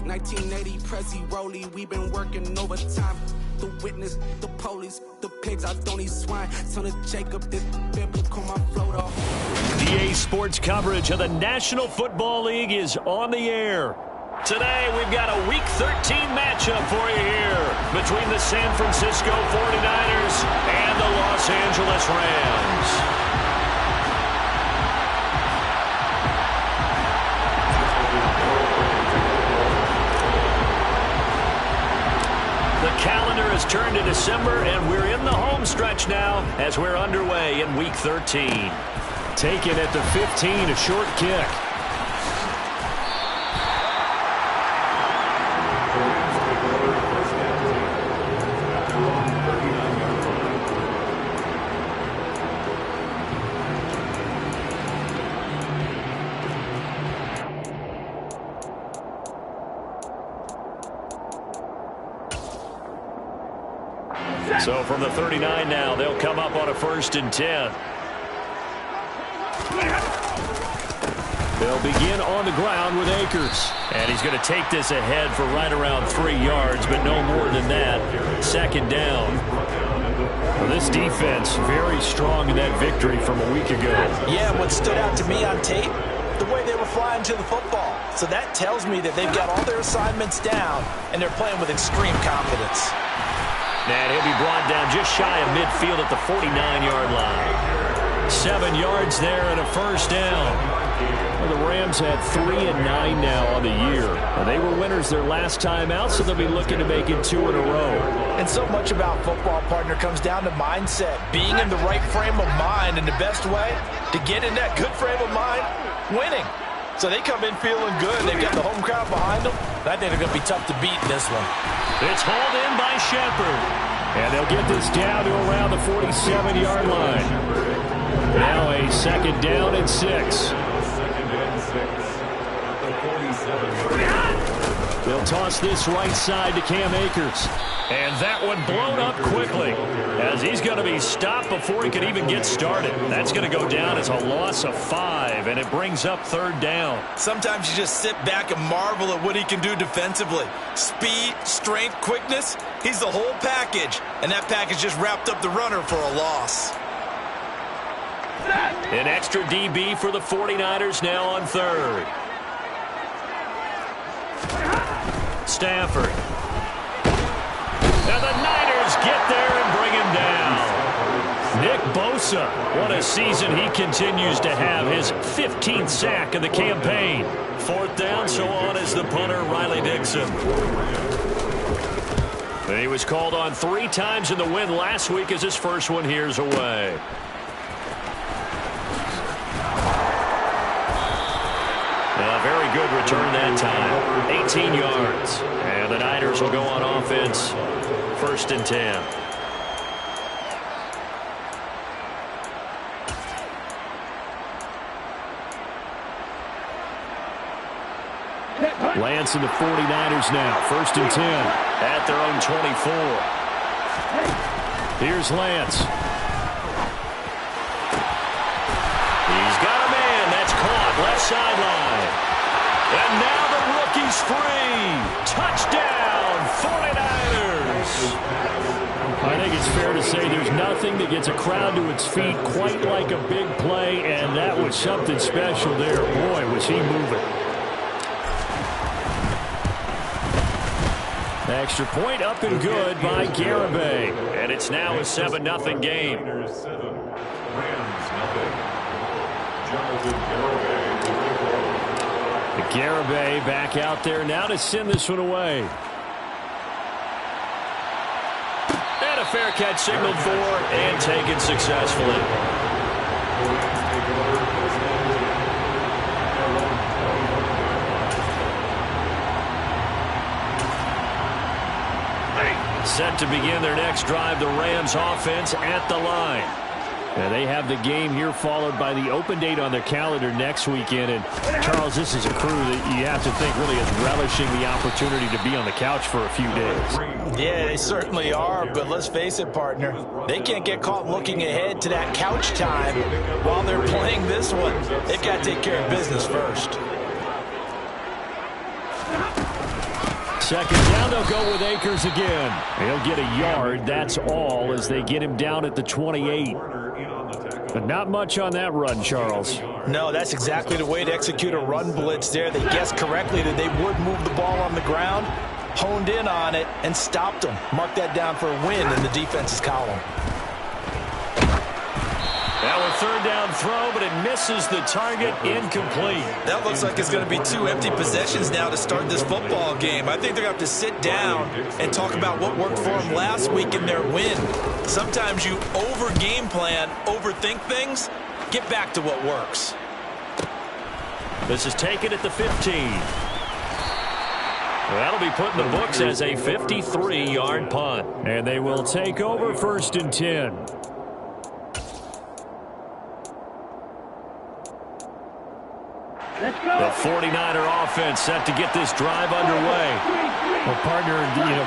1980 Prezi Rolly, we been working overtime. The witness, the police, the pigs, I don't eat swine. Son of Jacob, this biblical, my float off. EA Sports coverage of the National Football League is on the air. Today, we've got a Week 13 matchup for you here between the San Francisco 49ers and the Los Angeles Rams. The calendar has turned to December, and we're in the home stretch now as we're underway in Week 13. Taken at the 15, a short kick. So from the 39 now, they'll come up on a 1st and 10. They'll begin on the ground with Akers. And he's going to take this ahead for right around 3 yards, but no more than that. 2nd down. Well, this defense very strong in that victory from a week ago. Yeah, what stood out to me on tape, the way they were flying to the football. So that tells me that they've got all their assignments down, and they're playing with extreme confidence. And he'll be brought down just shy of midfield at the 49-yard line. 7 yards there and a 1st down. Well, the Rams had 3 and 9 now on the year. Well, they were winners their last time out, so they'll be looking to make it 2 in a row. And so much about football, partner, comes down to mindset. Being in the right frame of mind, and the best way to get in that good frame of mind, winning. So they come in feeling good. They've got the home crowd behind them. I think they're going to be tough to beat in this one. It's hauled in by Shepard. And they'll get this down to around the 47-yard line. Now a 2nd down and 6. They'll toss this right side to Cam Akers. And that one blown up quickly as he's going to be stopped before he can even get started. That's going to go down as a loss of 5, and it brings up 3rd down. Sometimes you just sit back and marvel at what he can do defensively. Speed, strength, quickness, he's the whole package. And that package just wrapped up the runner for a loss. An extra DB for the 49ers now on 3rd. Stafford. And the Niners get there and bring him down. Nick Bosa, what a season he continues to have. His 15th sack of the campaign. 4th down, so on is the punter, Riley Dixon. And he was called on 3 times in the win last week as his first one here's away. A very good return that time. 18 yards. And the Niners will go on offense. 1st and 10. Lance and the 49ers now. 1st and 10 at their own 24. Here's Lance. He's got a man. That's caught. Left sideline. And now the rookie's free. Touchdown, 49ers. I think it's fair to say there's nothing that gets a crowd to its feet quite like a big play, and that was something special there. Boy, was he moving. Extra point up and good by Garibay. And it's now a 7-0 game. Garibay back out there now to send this one away. And a fair catch signaled for and taken successfully. Set to begin their next drive, the Rams offense at the line. And they have the game here followed by the open date on their calendar next weekend. And, Charles, this is a crew that you have to think really is relishing the opportunity to be on the couch for a few days. Yeah, they certainly are. But let's face it, partner, they can't get caught looking ahead to that couch time while they're playing this one. They've got to take care of business first. Second down, they'll go with Akers again. He'll get a yard, that's all, as they get him down at the 28. But not much on that run, Charles. No, that's exactly the way to execute a run blitz there. They guessed correctly that they would move the ball on the ground, honed in on it, and stopped them. Mark that down for a win in the defense's column. Now a third down throw, but it misses the target, incomplete. That looks like it's going to be 2 empty possessions now to start this football game. I think they're going to have to sit down and talk about what worked for them last week in their win. Sometimes you over-game plan, overthink things. Get back to what works. This is taken at the 15. That'll be put in the books as a 53-yard punt. And they will take over 1st and 10. The 49er offense set to get this drive underway. Well, partner,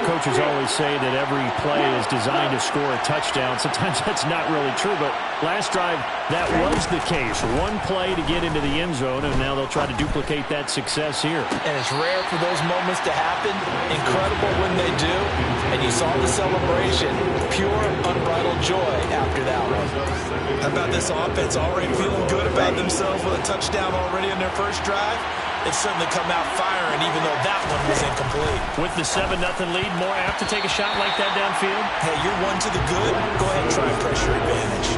coaches always say that every play is designed to score a touchdown. Sometimes that's not really true, but last drive, that was the case. One play to get into the end zone, and now they'll try to duplicate that success here. And it's rare for those moments to happen. Incredible when they do. And you saw the celebration. Pure, unbridled joy after that one. How about this offense already feeling good about themselves with a touchdown already in their first drive? It's certainly come out firing, even though that one was incomplete. With the 7-0 lead, more apt to take a shot like that downfield? Hey, you're one to the good. Go ahead and try pressure advantage.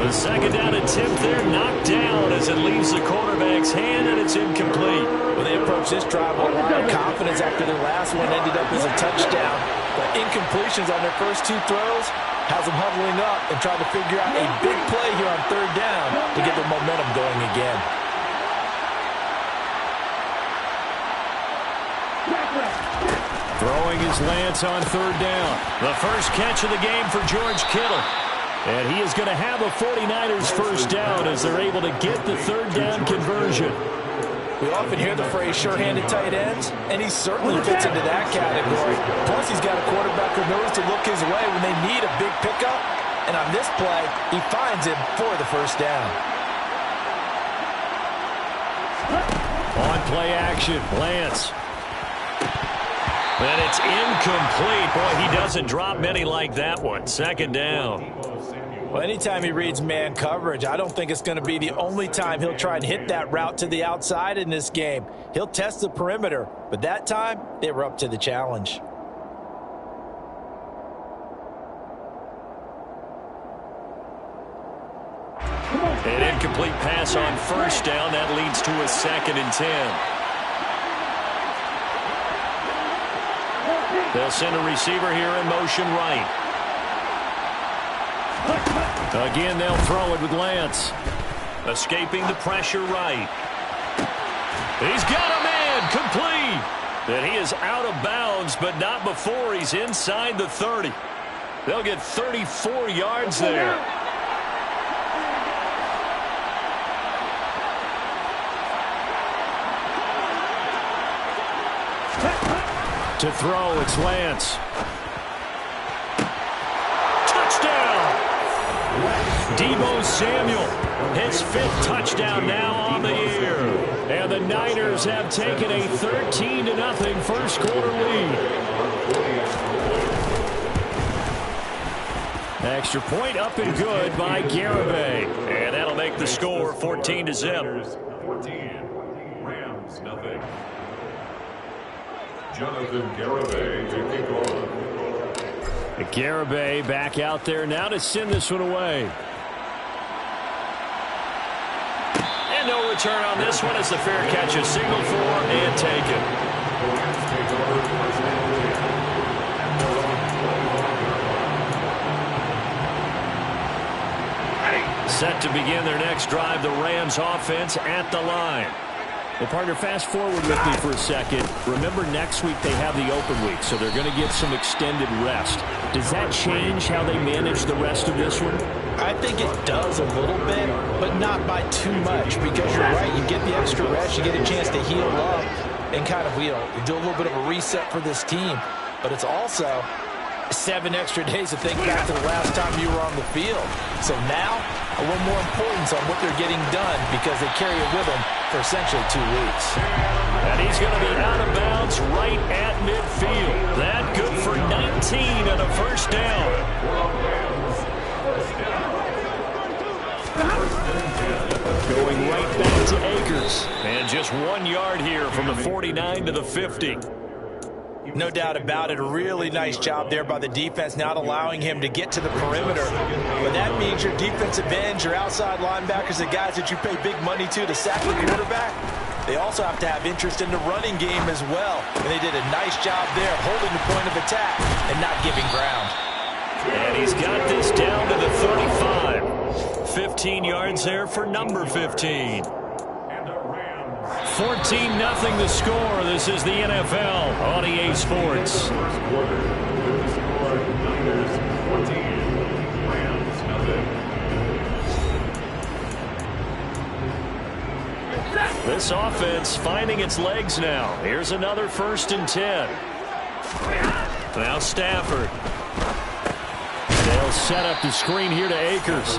The second down attempt there knocked down as it leaves the quarterback's hand, and it's incomplete. Well, they approached this drive with a lot of confidence after their last one ended up as a touchdown. But incompletions on their first 2 throws has them huddling up and trying to figure out a big play here on 3rd down to get the momentum going again. Throwing is Lance on 3rd down. The first catch of the game for George Kittle. And he is going to have a 49ers first down as they're able to get the 3rd down conversion. We often hear the phrase sure-handed tight ends, and he certainly fits into that category. Plus, he's got a quarterback who knows to look his way when they need a big pickup. And on this play, he finds him for the first down. On play action, Lance. And it's incomplete. Boy, he doesn't drop many like that one. 2nd down. Well, anytime he reads man coverage, I don't think it's going to be the only time he'll try and hit that route to the outside in this game. He'll test the perimeter, but that time, they were up to the challenge. An incomplete pass on 1st down. That leads to a 2nd and 10. They'll send a receiver here in motion right. Again, they'll throw it with Lance. Escaping the pressure right. He's got a man complete. And he is out of bounds, but not before he's inside the 30. They'll get 34 yards there. To throw, it's Lance. Touchdown! Deebo Samuel, his 5th touchdown now on the year. And the Niners have taken a 13-0 first quarter lead. Extra point up and good by Garibay. And that'll make the score 14-0. 14, Rams, nothing. Jonathan Garibay to kick off. Garibay back out there now to send this one away. And no return on this one as the fair catch is signaled for and taken. Set to begin their next drive, the Rams offense at the line. Well, partner, fast forward with me for a second. Remember, next week they have the open week, so they're going to get some extended rest. Does that change how they manage the rest of this one? I think it does a little bit, but not by too much, because you're right. You get the extra rest. You get a chance to heal up and kind of, do a little bit of a reset for this team. But it's also 7 extra days to think back to the last time you were on the field. So now, a little more importance on what they're getting done because they carry it with them for essentially 2 weeks. And he's going to be out of bounds right at midfield. just 1 yard here from the 49 to the 50. No doubt about it. A really nice job there by the defense, not allowing him to get to the perimeter. But that means your defensive ends, your outside linebackers, the guys that you pay big money to sack the quarterback, they also have to have interest in the running game as well. And they did a nice job there holding the point of attack and not giving ground. And he's got this down to the 35. 15 yards there for number 15. 14-0 the score. This is the NFL on EA Sports. First quarter, with the score, Niners 14, Rams nothing. This offense finding its legs now. Here's another 1st and 10. Now Stafford. They'll set up the screen here to Akers.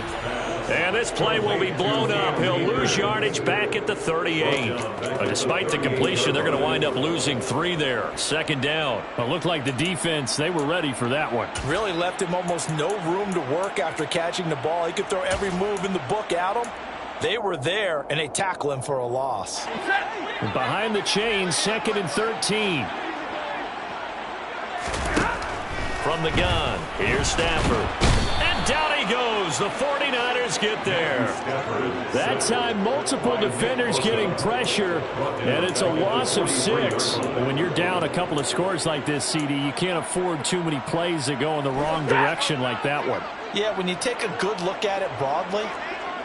And this play will be blown up. He'll lose yardage back at the 38. But despite the completion, they're going to wind up losing 3 there. 2nd down. Well, it looked like the defense, they were ready for that one. Really left him almost no room to work after catching the ball. He could throw every move in the book at him. They were there, and they tackle him for a loss. Behind the chains, 2nd and 13. From the gun, here's Stafford. And down he goes. The 49ers get there. That time, multiple defenders getting pressure, and it's a loss of 6. And when you're down a couple of scores like this, CD, you can't afford too many plays that go in the wrong direction like that one. Yeah, when you take a good look at it broadly,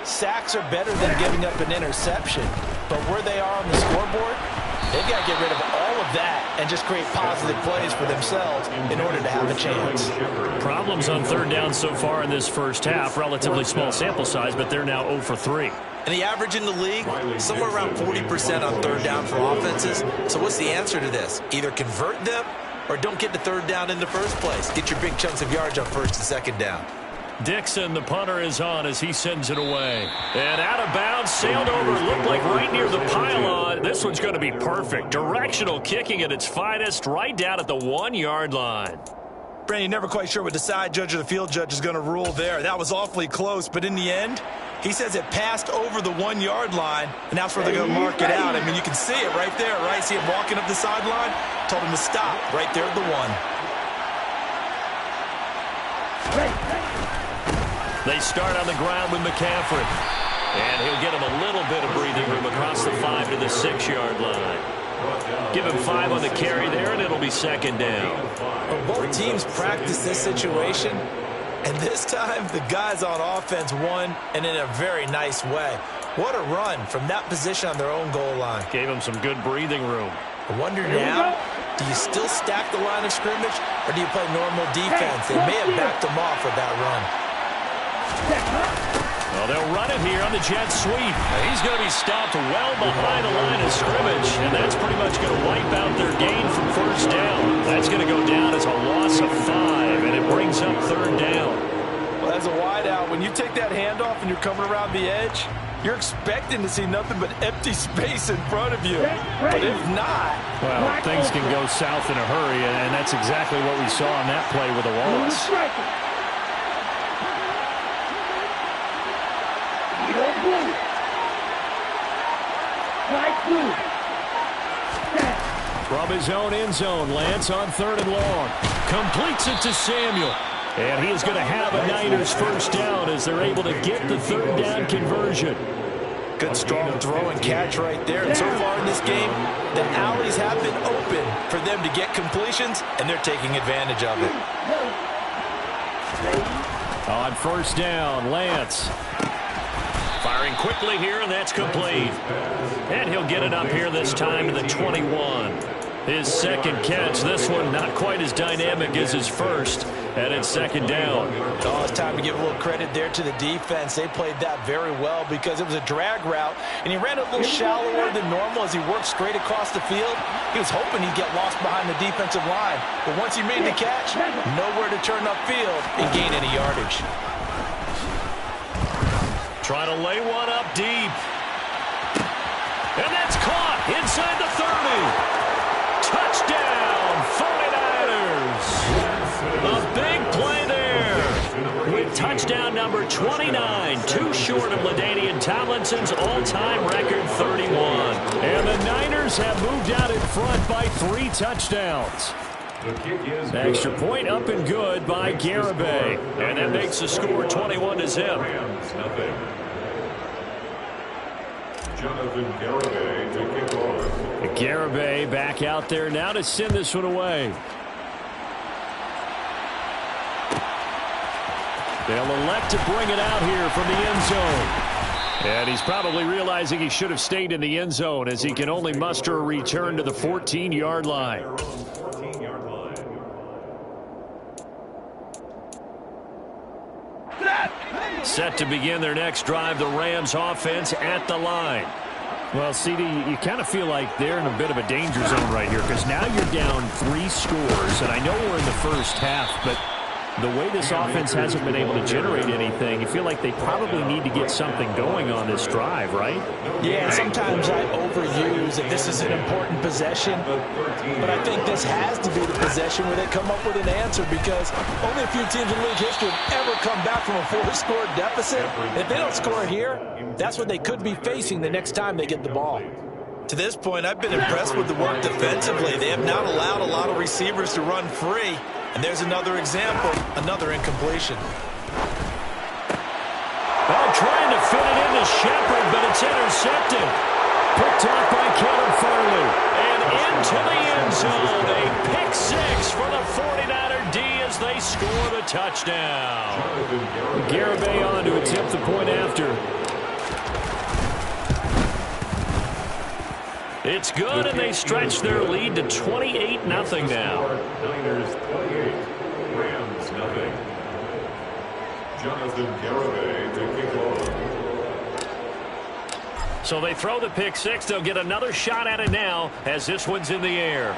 sacks are better than giving up an interception. But where they are on the scoreboard, they've got to get rid of all of that and just create positive plays for themselves in order to have a chance. Problems on 3rd down so far in this first half. Relatively small sample size, but they're now 0 for 3. And the average in the league, somewhere around 40% on 3rd down for offenses. So what's the answer to this? Either convert them or don't get to 3rd down in the first place. Get your big chunks of yards on 1st and 2nd down. Dixon, the punter, is on as he sends it away. And out of bounds, sailed over, looked like right near the pylon. This one's going to be perfect. Directional kicking at its finest, right down at the 1-yard line. Brandon, you're never quite sure what the side judge or the field judge is going to rule there. That was awfully close, but in the end, he says it passed over the 1-yard line, and that's where they're going to mark it out. I mean, you can see it right there, right? See him walking up the sideline? Told him to stop right there at the 1. They start on the ground with McCaffrey. And he'll get him a little bit of breathing room across the 5 to the 6-yard line. Give him 5 on the carry there, and it'll be 2nd down. Well, both teams practice this situation, and this time the guys on offense won, and in a very nice way. What a run from that position on their own goal line. Gave him some good breathing room. I wonder now, do you still stack the line of scrimmage, or do you play normal defense? They may have backed them off with that run. Well, they'll run it here on the jet sweep. He's going to be stopped well behind the line of scrimmage, and that's pretty much going to wipe out their gain from 1st down. That's going to go down as a loss of 5, and it brings up 3rd down. Well, as a wideout, when you take that handoff and you're coming around the edge, you're expecting to see nothing but empty space in front of you. But if not... Well, things can go south in a hurry, and that's exactly what we saw on that play with the Wallace. From his own end zone, Lance on 3rd and long. Completes it to Samuel. And he is going to have a Niners 1st down as they're able to get the 3rd down conversion. Good strong throw and catch right there. And so far in this game, the alleys have been open for them to get completions, and they're taking advantage of it. On 1st down, Lance. Firing quickly here, and that's complete. And he'll get it up here this time to the 21. His 2nd catch. This one not quite as dynamic as his first. And it's 2nd down. Oh, it's time to give a little credit there to the defense. They played that very well because it was a drag route, and he ran a little shallower than normal as he worked straight across the field. He was hoping he'd get lost behind the defensive line. But once he made the catch, nowhere to turn upfield and gain any yardage. Trying to lay one up deep. And that's caught inside the 30. Touchdown, 49ers. A big play there with touchdown number 29, too short of LaDainian Tomlinson's all-time record 31. And the Niners have moved out in front by 3 touchdowns. The kick is good. Extra point up and good by Garibay. And that makes the score 21-0. Rams, nothing. Jonathan Garibay to kick off. Garibay back out there now to send this one away. They'll elect to bring it out here from the end zone. And he's probably realizing he should have stayed in the end zone as he can only muster a return to the 14-yard line. Set to begin their next drive, the Rams offense at the line. Well, CD, you kind of feel like they're in a bit of a danger zone right here because now you're down 3 scores, and I know we're in the first half, but the way this offense hasn't been able to generate anything, you feel like they probably need to get something going on this drive, right? Yeah, sometimes I overuse that this is an important possession, but I think this has to be the possession where they come up with an answer because only a few teams in league history have ever come back from a 4-score deficit. If they don't score here, that's what they could be facing the next time they get the ball. To this point, I've been impressed with the work defensively. They have not allowed a lot of receivers to run free. And there's another example, another incompletion. Oh, trying to fit it into Shepard, but it's intercepted. Picked off by Caleb Farley. And into the end zone. A pick 6 for the 49er D as they score the touchdown. Garibay on to attempt the point after. It's good, and they stretch their lead to 28-0 now. Niners 28, Rams nothing. Jonathan Garibay to kick off. So they throw the pick 6. They'll get another shot at it now as this one's in the air.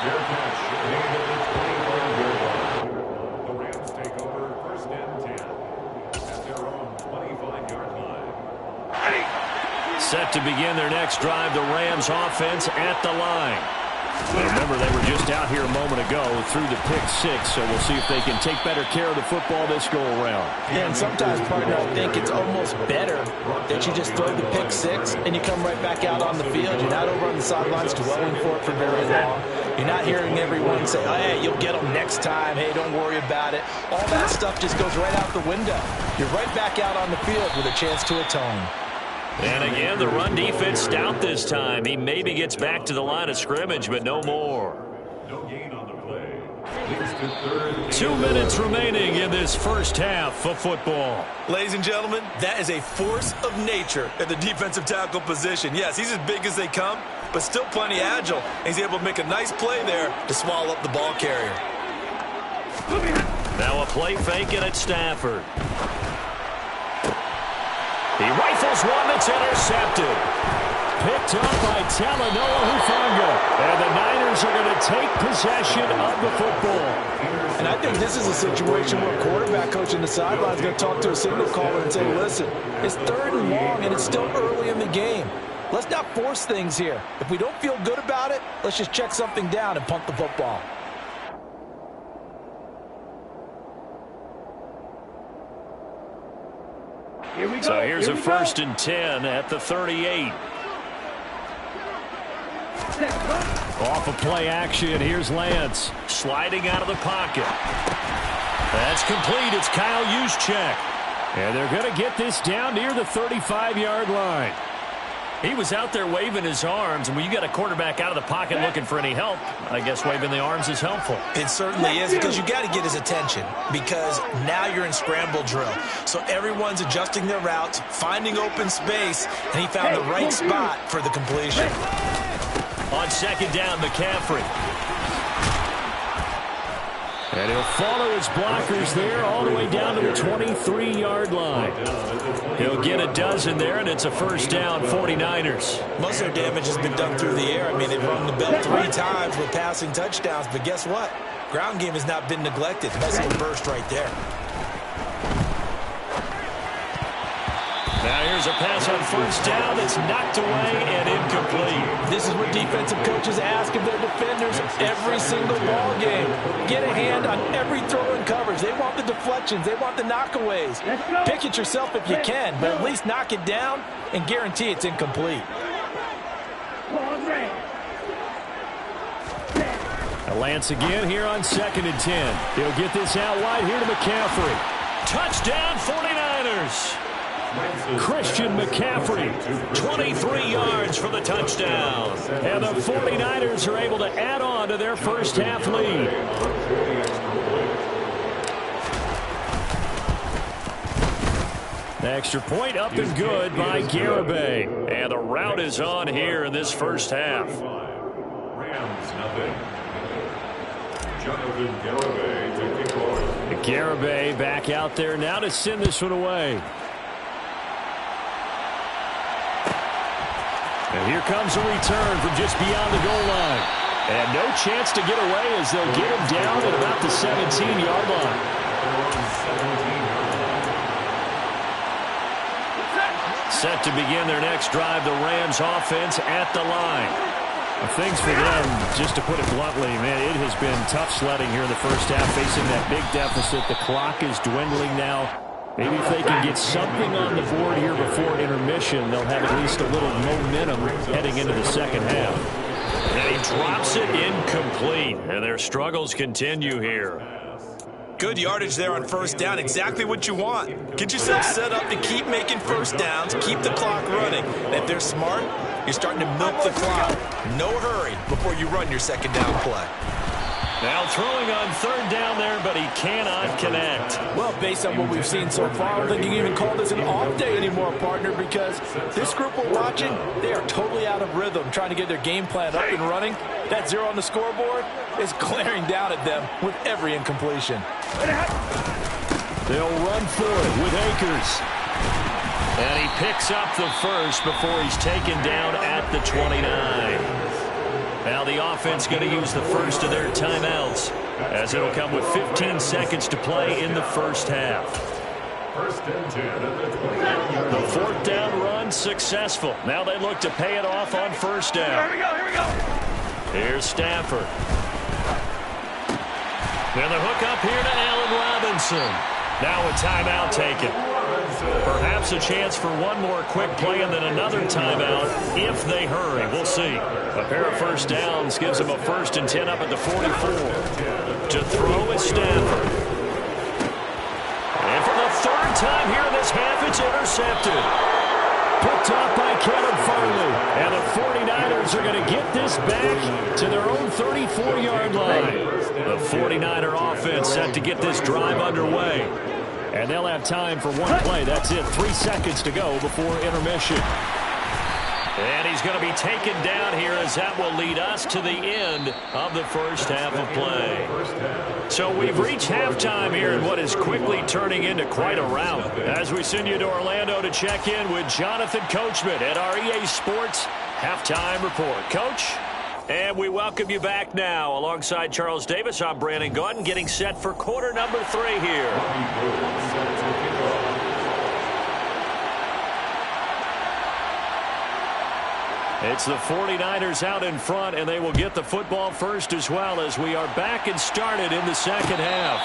Fair catch, made at the 25-yard line. The Rams take over 1st and 10 at their own 25-yard line. Set to begin their next drive, the Rams offense at the line. Remember, they were just out here a moment ago through the pick 6, so we'll see if they can take better care of the football this go-around. Yeah, and sometimes, partner, I think it's almost better that you just throw the pick 6 and you come right back out on the field. You're not over on the sidelines dwelling for it for very long. You're not hearing everyone say, oh, hey, you'll get them next time. Hey, don't worry about it. All that stuff just goes right out the window. You're right back out on the field with a chance to atone. And again, the run defense stout this time. He maybe gets back to the line of scrimmage, but no more. No gain on the play. 2 minutes remaining in this first half of football. Ladies and gentlemen, that is a force of nature at the defensive tackle position. Yes, he's as big as they come, but still plenty agile. He's able to make a nice play there to swallow up the ball carrier. Now a play fake and it's Stafford. He rifles one that's intercepted. Picked up by Talanoa Hufanga. And the Niners are going to take possession of the football. And I think this is a situation where a quarterback coach in the sideline is going to talk to a signal caller and say, listen, it's 3rd and long and it's still early in the game. Let's not force things here. If we don't feel good about it, let's just check something down and punt the football. So here's a 1st and 10 at the 38. Off of play action, here's Lance. Sliding out of the pocket. That's complete. It's Kyle Juszczyk. And they're going to get this down near the 35-yard line. He was out there waving his arms, and when you got a quarterback out of the pocket looking for any help, I guess waving the arms is helpful. It certainly is, because you got to get his attention, because now you're in scramble drill. So everyone's adjusting their routes, finding open space, and he found the right spot for the completion. On 2nd down, McCaffrey. And he'll follow his blockers there all the way down to the 23-yard line. He'll get a dozen there, and it's a 1st down, 49ers. Most of their damage has been done through the air. I mean, they've rung the bell 3 times with passing touchdowns, but guess what? Ground game has not been neglected. Nice little burst right there. Now Here's a pass on first down that's knocked away and incomplete. This is what defensive coaches ask of their defenders every single ball game. Get a hand on every throw in coverage. They want the deflections. They want the knockaways. Pick it yourself if you can, but at least knock it down and guarantee it's incomplete. Lance again here on 2nd and 10. He'll get this out wide here to McCaffrey. Touchdown 49ers. Christian McCaffrey, 23 yards for the touchdown. And the 49ers are able to add on to their first half lead. The extra point up and good by Garibay. And the route is on here in this first half. Rams, nothing. Jonathan Garibay to kick off. Garibay back out there now to send this one away. And here comes a return from just beyond the goal line. And no chance to get away as they'll get him down at about the 17-yard line. Set to begin their next drive, the Rams offense at the line. Things for them, just to put it bluntly, man, it has been tough sledding here in the first half, facing that big deficit. The clock is dwindling now. Maybe if they can get something on the board here before intermission, they'll have at least a little momentum heading into the second half. And he drops it incomplete, and their struggles continue here. Good yardage there on first down. Exactly what you want. Get yourself set up to keep making first downs, keep the clock running. And if they're smart, you're starting to milk the clock. No hurry before you run your second down play. Now throwing on third down there, but he cannot connect. Well, based on what we've seen so far, I don't think you can even call this an off day anymore, partner, because this group we're watching, they are totally out of rhythm, trying to get their game plan up and running. That 0 on the scoreboard is glaring down at them with every incompletion. They'll run for it with Akers. And he picks up the first before he's taken down at the 29. Now the offense going to use the first of their timeouts, as it'll come with 15 seconds to play in the first half. First and 10 at the 20. The fourth down run successful. Now they look to pay it off on first down. Here we go. Here's Stafford. And the hook up here to Allen Robinson. Now a timeout taken. Perhaps a chance for one more quick play and then another timeout if they hurry. We'll see. A pair of first downs gives them a 1st and 10 up at the 44. To throw is Stafford. And for the third time here in this half, it's intercepted. Picked off by Kevin Farley. And the 49ers are going to get this back to their own 34-yard line. The 49er offense set to get this drive underway. And they'll have time for one play. That's it. 3 seconds to go before intermission. And he's going to be taken down here as that will lead us to the end of the first half of play. So we've reached halftime here in what is quickly turning into quite a rout. As we send you to Orlando to check in with Jonathan Coachman at our EA Sports Halftime Report. Coach? And we welcome you back now. Alongside Charles Davis, I'm Brandon Gaudin, getting set for quarter number 3 here. It's the 49ers out in front, and they will get the football first as well as we are back and started in the second half.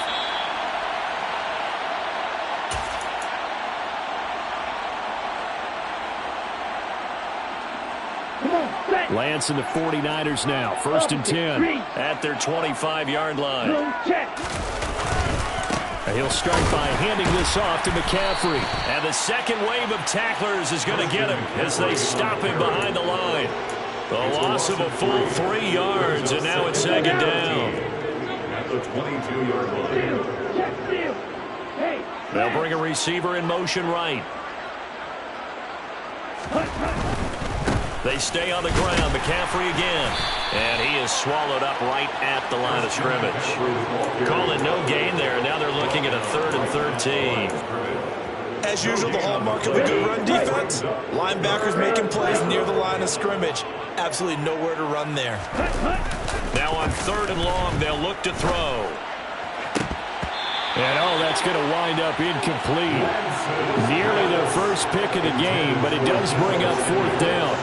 Lance and the 49ers now. 1st and 10 at their 25-yard line. And he'll start by handing this off to McCaffrey. And the second wave of tacklers is going to get him as they stop him behind the line. The loss of a full 3 yards, and now it's second down. At the 22-yard line. They'll bring a receiver in motion right. They stay on the ground. McCaffrey again. And he is swallowed up right at the line of scrimmage. Calling no gain there. Now they're looking at a 3rd and 13. As usual, the hallmark of a good run defense. Linebackers making plays near the line of scrimmage. Absolutely nowhere to run there. Now on 3rd and long, they'll look to throw. And, oh, that's going to wind up incomplete. Nearly their first pick of the game, but it does bring up 4th down.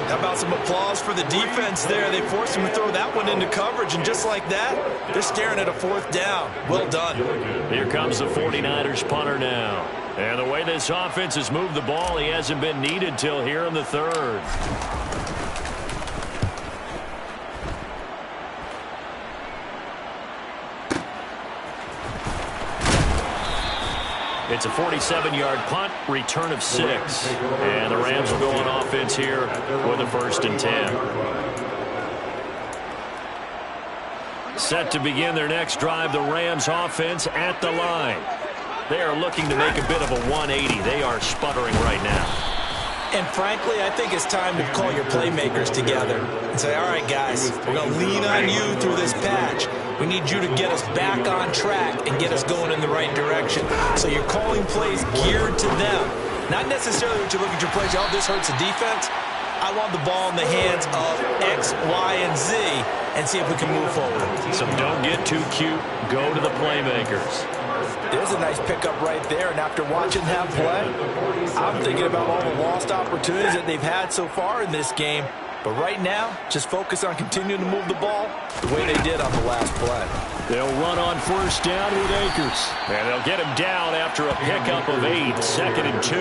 How about some applause for the defense there? They forced him to throw that one into coverage, and just like that, they're staring at a 4th down. Well done. Here comes the 49ers punter now. And the way this offense has moved the ball, he hasn't been needed till here in the 3rd. It's a 47-yard punt, return of 6. And the Rams will go on offense here with a 1st and 10. Set to begin their next drive, the Rams offense at the line. They are looking to make a bit of a 180. They are sputtering right now. And frankly, I think it's time to call your playmakers together and say, all right, guys, we're going to lean on you through this patch. We need you to get us back on track and get us going in the right direction. So you're calling plays geared to them. Not necessarily what you look at your plays, oh, this hurts the defense. I want the ball in the hands of X, Y, and Z and see if we can move forward. So don't get too cute. Go to the playmakers. There's a nice pickup right there, and after watching that play, I'm thinking about all the lost opportunities that they've had so far in this game. But right now, just focus on continuing to move the ball the way they did on the last play. They'll run on 1st down with Akers. And they'll get him down after a pickup of 8, 2nd and 2.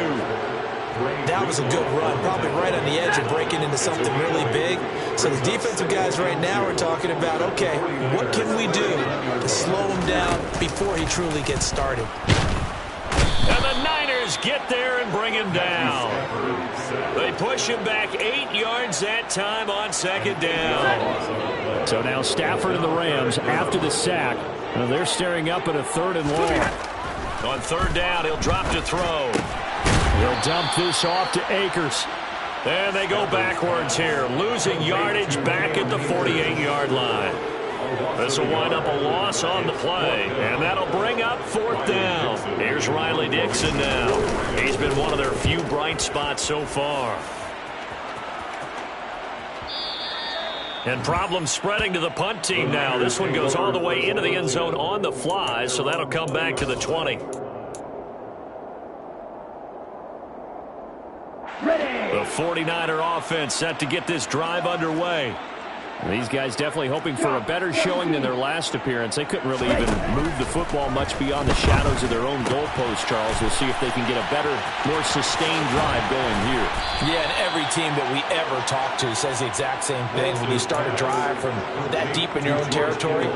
That was a good run, probably right on the edge of breaking into something really big. So the defensive guys right now are talking about, okay, what can we do to slow him down before he truly gets started? And the Niners get there and bring him down. They push him back 8 yards that time on 2nd down. So now Stafford and the Rams, after the sack, they're staring up at a 3rd and long. On 3rd down, he'll drop to throw. He'll dump this off to Akers. And they go backwards here, losing yardage back at the 48-yard line. This will wind up a loss on the play, and that'll bring up 4th down. Here's Riley Dixon now. He's been one of their few bright spots so far. And problems spreading to the punt team now. This one goes all the way into the end zone on the fly, so that'll come back to the 20. The 49er offense set to get this drive underway. These guys definitely hoping for a better showing than their last appearance. They couldn't really even move the football much beyond the shadows of their own goalpost, Charles. We'll see if they can get a better, more sustained drive going here. Yeah, and every team that we ever talk to says the exact same thing. When you start a drive from that deep in your own territory,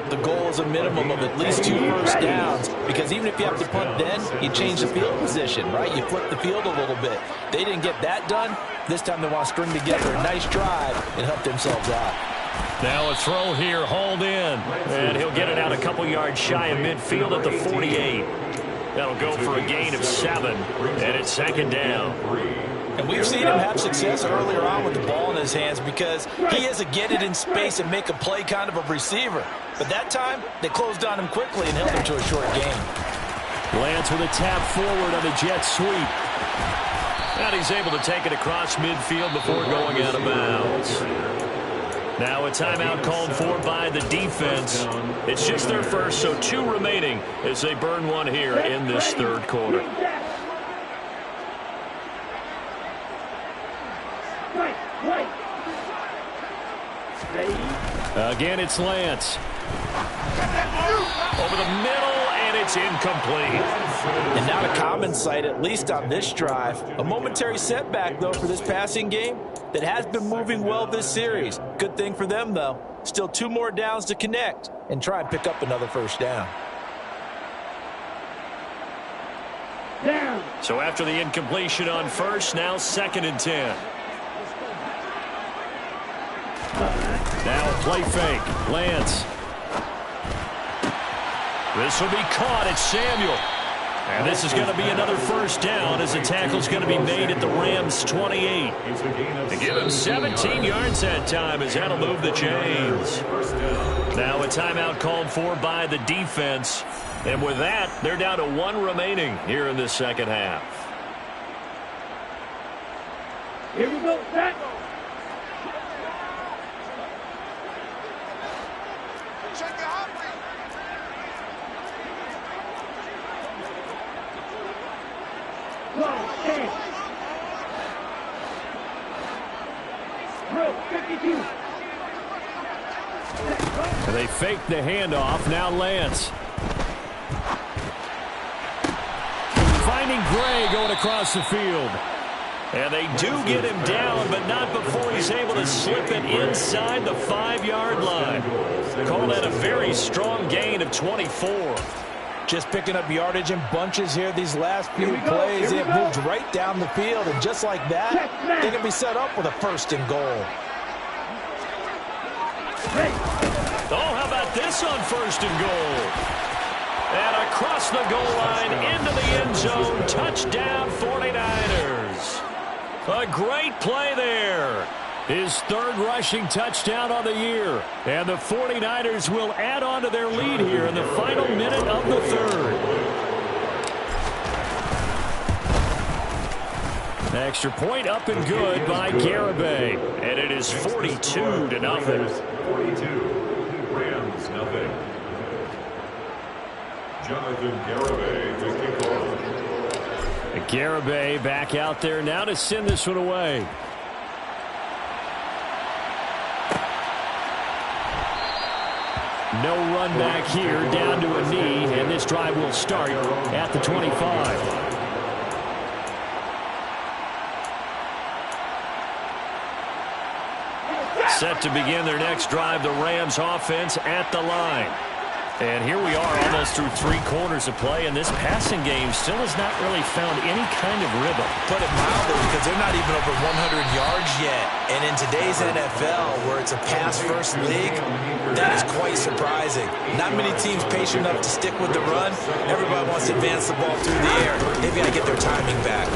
the goal is a minimum of at least 2 first downs, because even if you have to punt then, you change the field position, right? You flip the field a little bit. They didn't get that done. This time they want to string together a nice drive and help themselves out. Now a throw here, hauled in. And he'll get it out a couple yards shy of midfield at the 48. That'll go for a gain of 7. And it's 2nd down. And we've seen him have success earlier on with the ball in his hands because he is a get it in space and make a play kind of a receiver. But that time, they closed on him quickly and held him to a short gain. Lance with a tap forward on the jet sweep. And he's able to take it across midfield before going out of bounds. Now a timeout called for by the defense. It's just their first, so 2 remaining as they burn one here in this 3rd quarter. Again, it's Lance. Over the middle, and it's incomplete. And not a common sight, at least on this drive. A momentary setback, though, for this passing game that has been moving well this series. Good thing for them, though. Still 2 more downs to connect and try and pick up another first down. So after the incompletion on 1st, now 2nd and 10. Now a play fake. Lance. This will be caught. It's Samuel. And this is going to be another first down as the tackle's going to be made at the Rams' 28. To give him 17 yards that time as that'll move the chains. Now a timeout called for by the defense. And with that, they're down to 1 remaining here in the 2nd half. Here we go, back. They fake the handoff. Now Lance. Finding Gray going across the field. And they do get him down, but not before he's able to slip it inside the 5-yard line. Call that a very strong gain of 24. Just picking up yardage in bunches here these last few plays. They have moved right down the field, and just like that, they can be set up with a 1st and goal. Oh, how about this on 1st and goal? And across the goal line into the end zone. Touchdown 49ers. A great play there. His 3rd rushing touchdown on the year. And the 49ers will add on to their lead here in the final minute of the 3rd. Extra point up and good by Garibay. And it is 42-0. 42. Rams, nothing. Jonathan Garibay to kick off. Garibay back out there now to send this one away. No run back here, down to a knee, and this drive will start at the 25. Set to begin their next drive, the Rams offense at the line. And here we are almost through 3 quarters of play, and this passing game still has not really found any kind of rhythm. Put it mildly, because they're not even over 100 yards yet. And in today's NFL, where it's a pass-first league, that is quite surprising. Not many teams patient enough to stick with the run. Everybody wants to advance the ball through the air. They've got to get their timing back.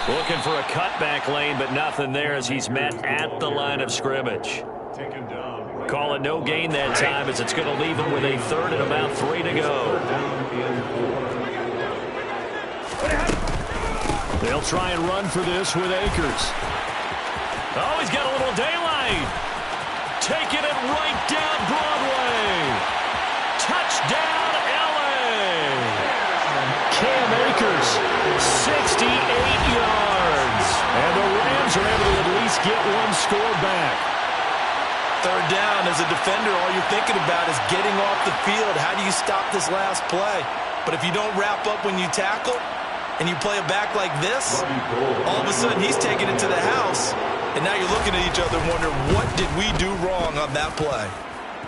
Looking for a cutback lane, but nothing there as he's met at the line of scrimmage. Taken down. Call it no gain that time as it's going to leave him with a 3rd and about 3 to go. They'll try and run for this with Akers. Oh, he's got a little daylight. Taking it right down Broadway. Touchdown, L.A. Cam Akers, 68 yards. And the Rams are able to at least get 1 score back. 3rd down, as a defender, all you're thinking about is getting off the field. How do you stop this last play? But if you don't wrap up when you tackle and you play it back like this, all of a sudden he's taking it to the house. And now you're looking at each other and wondering, what did we do wrong on that play?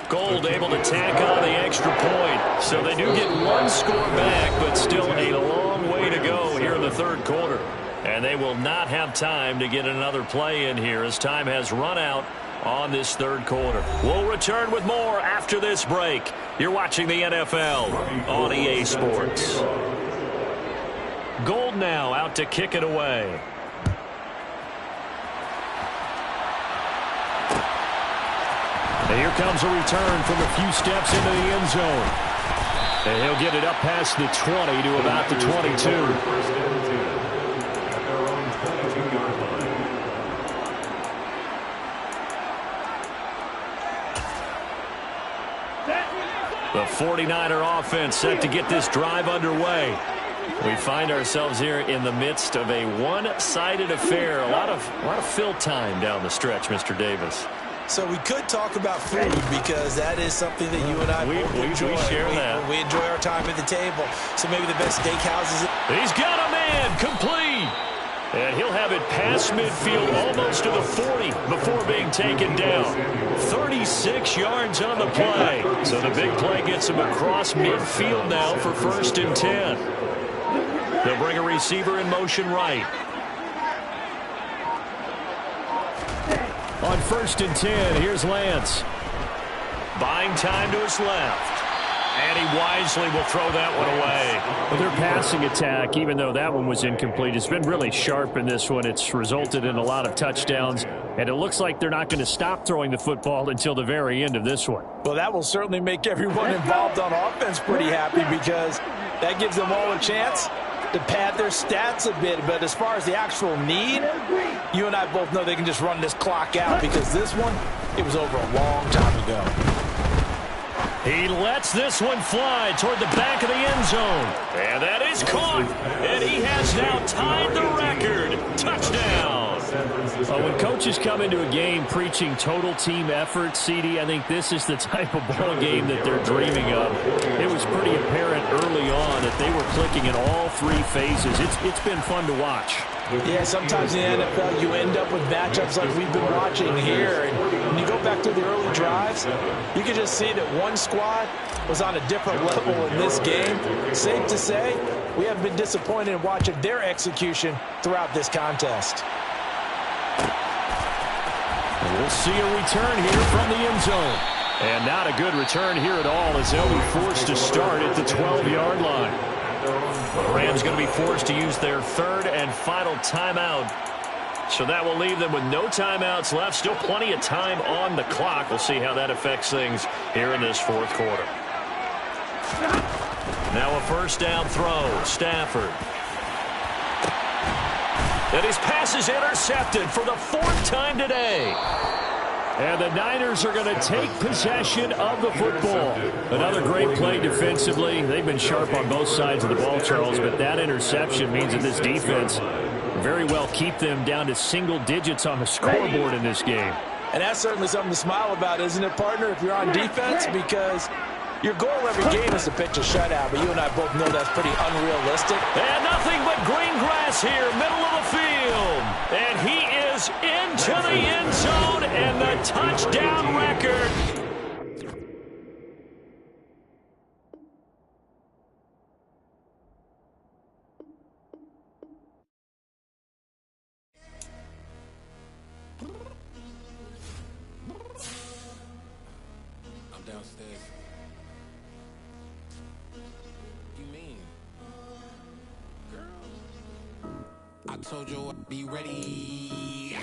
Gold able to tack on the extra point. So they do get 1 score back, but still a long way to go here in the 3rd quarter. And they will not have time to get another play in here as time has run out on this 3rd quarter. We'll return with more after this break. You're watching the NFL on EA Sports. Gold now out to kick it away. And here comes a return from a few steps into the end zone. And he'll get it up past the 20 to about the 22. The 49er offense set to get this drive underway. We find ourselves here in the midst of a one-sided affair. A lot of fill time down the stretch, Mr. Davis. So we could talk about food because that is something that you and I both enjoy. We share that. We enjoy our time at the table. So maybe the best steakhouses. He's got a man, complete. And he'll have it past midfield almost to the 40 before being taken down. 36 yards on the play. So the big play gets him across midfield now for 1st and 10. They'll bring a receiver in motion right. On 1st and 10, here's Lance. Buying time to his left. And he wisely will throw that one away. Well, their passing attack, even though that one was incomplete, has been really sharp in this one. It's resulted in a lot of touchdowns, and it looks like they're not going to stop throwing the football until the very end of this one. Well, that will certainly make everyone involved on offense pretty happy because that gives them all a chance to pad their stats a bit. But as far as the actual need, you and I both know they can just run this clock out because this one, it was over a long time ago. He lets this one fly toward the back of the end zone. And that is caught. And he has now tied the record. Touchdown. Well, when coaches come into a game preaching total team effort, CD, I think this is the type of ball game that they're dreaming of. It was pretty apparent early on that they were clicking in all three phases. It's been fun to watch. Yeah, sometimes in the NFL you end up with matchups like we've been watching here. And when you go back to the early drives, you can just see that one squad was on a different level in this game. Safe to say, we have been disappointed in watching their execution throughout this contest. We'll see a return here from the end zone. And not a good return here at all, as they'll be forced to start at the 12-yard line. The Rams going to be forced to use their third and final timeout. So that will leave them with no timeouts left. Still plenty of time on the clock. We'll see how that affects things here in this fourth quarter. Now a first down throw. Stafford. And his pass is intercepted for the fourth time today. And the Niners are going to take possession of the football. Another great play defensively. They've been sharp on both sides of the ball, Charles, but that interception means that this defense very well keep them down to single digits on the scoreboard in this game. And that's certainly something to smile about, isn't it, partner, if you're on defense? Because your goal every game is to pitch a shutout, but you and I both know that's pretty unrealistic. And nothing but green grass here, middle of the field. And he is into the end zone and the touchdown record. I'm downstairs. You mean? Girl, I told you I'd be ready.